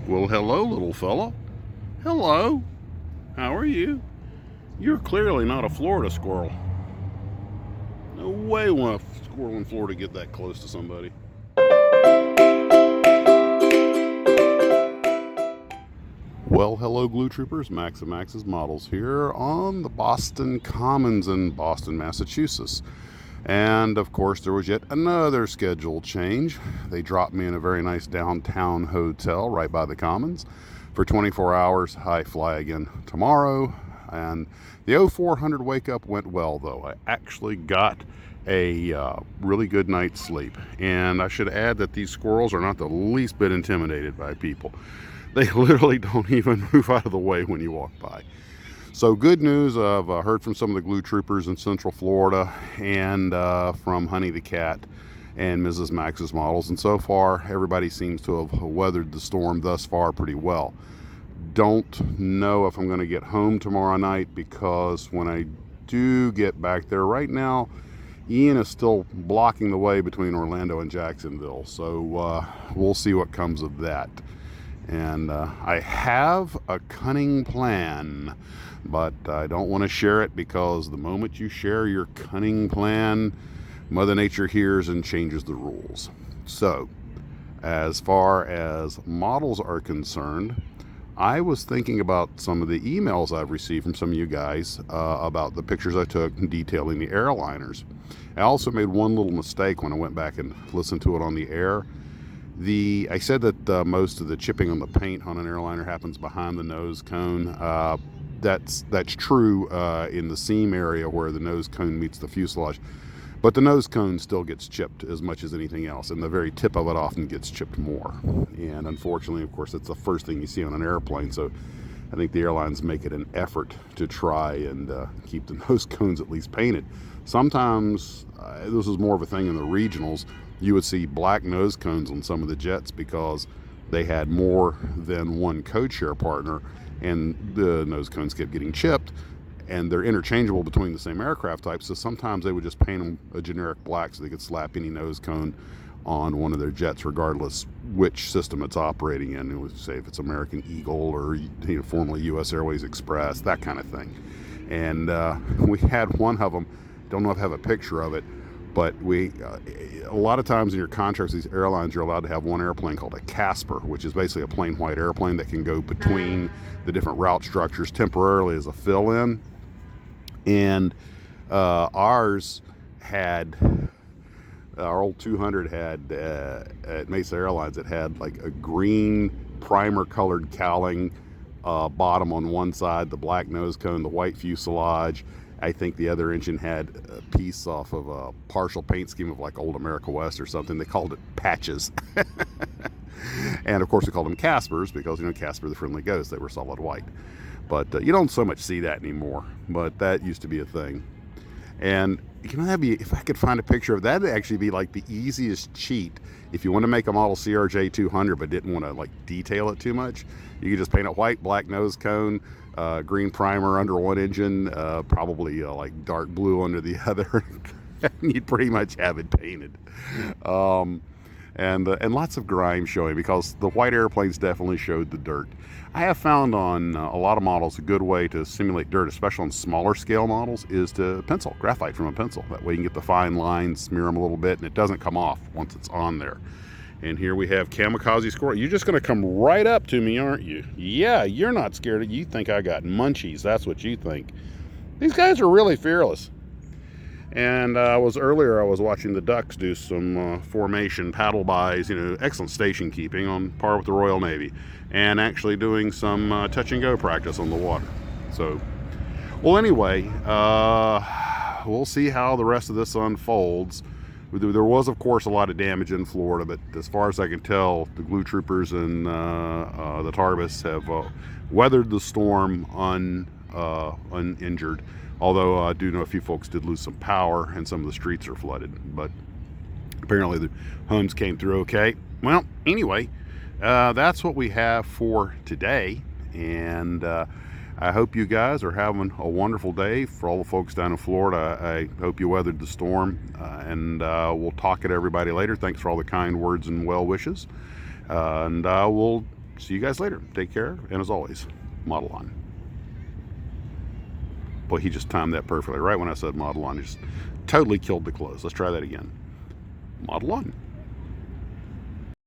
Well, hello, little fella. Hello. How are you? You're clearly not a Florida squirrel. No way will a squirrel in Florida get that close to somebody. Well, hello, Glue Troopers. Max and Max's Models here on the Boston Commons in Boston, Massachusetts. And of course, there was yet another schedule change. They dropped me in a very nice downtown hotel right by the Commons for 24 hours. I fly again tomorrow. And the 0400 wake up went well, though. I actually got a really good night's sleep. And I should add that these squirrels are not the least bit intimidated by people. They literally don't even move out of the way when you walk by. So good news, I've heard from some of the Glue Troopers in Central Florida and from Honey the Cat and Mrs. Max's Models. And so far, everybody seems to have weathered the storm thus far pretty well. Don't know if I'm going to get home tomorrow night, because when I do get back there right now, Ian is still blocking the way between Orlando and Jacksonville. So we'll see what comes of that. And I have a cunning plan, but I don't want to share it, because the moment you share your cunning plan, Mother Nature hears and changes the rules. So, as far as models are concerned, I was thinking about some of the emails I've received from some of you guys about the pictures I took detailing the airliners. I also made one little mistake when I went back and listened to it on the air. I said that most of the chipping on the paint on an airliner happens behind the nose cone. That's true in the seam area where the nose cone meets the fuselage, but the nose cone still gets chipped as much as anything else, and the very tip of it often gets chipped more. And unfortunately, of course, it's the first thing you see on an airplane, so I think the airlines make it an effort to try and keep the nose cones at least painted. Sometimes, this is more of a thing in the regionals, you would see black nose cones on some of the jets because they had more than one code share partner, and the nose cones kept getting chipped, and they're interchangeable between the same aircraft types, so sometimes they would just paint them a generic black so they could slap any nose cone on one of their jets regardless which system it's operating in. It would say if it's American Eagle or formerly US Airways Express, that kind of thing. And we had one of them, don't know if I have a picture of it, but a lot of times in your contracts, these airlines, you're allowed to have one airplane called a Casper, which is basically a plain white airplane that can go between the different route structures temporarily as a fill-in. And ours had, our old 200 had, at Mesa Airlines, it had like a green primer colored cowling bottom on one side, the black nose cone, the white fuselage. I think the other engine had a piece off of a partial paint scheme of like old America West or something. They called it patches. And of course we called them Caspers because, Casper the Friendly Ghost, they were solid white. But you don't so much see that anymore, but that used to be a thing. And that'd be, if I could find a picture of that, that'd actually be like the easiest cheat. If you want to make a model CRJ 200 but didn't want to like detail it too much, you could just paint a white, black nose cone, green primer under one engine, probably like dark blue under the other. And you'd pretty much have it painted. And lots of grime showing, because the white airplanes definitely showed the dirt. I have found on a lot of models a good way to simulate dirt, especially on smaller scale models, is to pencil, graphite from a pencil. That way you can get the fine lines, smear them a little bit, and it doesn't come off once it's on there. And here we have Kamikaze Squirrel. You're just going to come right up to me, aren't you? Yeah, you're not scared. You think I got munchies. That's what you think. These guys are really fearless. And I was watching the ducks do some formation paddle bys, excellent station keeping on par with the Royal Navy, and actually doing some touch and go practice on the water. So, well, anyway, we'll see how the rest of this unfolds. There was, of course, a lot of damage in Florida, but as far as I can tell, the Glue Troopers and the Tarbus have weathered the storm uninjured. Although I do know a few folks did lose some power and some of the streets are flooded, but apparently the homes came through okay. Well, anyway, that's what we have for today, and I hope you guys are having a wonderful day. For all the folks down in Florida, I hope you weathered the storm, and we'll talk to everybody later. Thanks for all the kind words and well wishes, and we'll See you guys later. Take care. And as always, model on. Boy, he just timed that perfectly. Right when I said model on, he just totally killed the close. Let's try that again. Model on.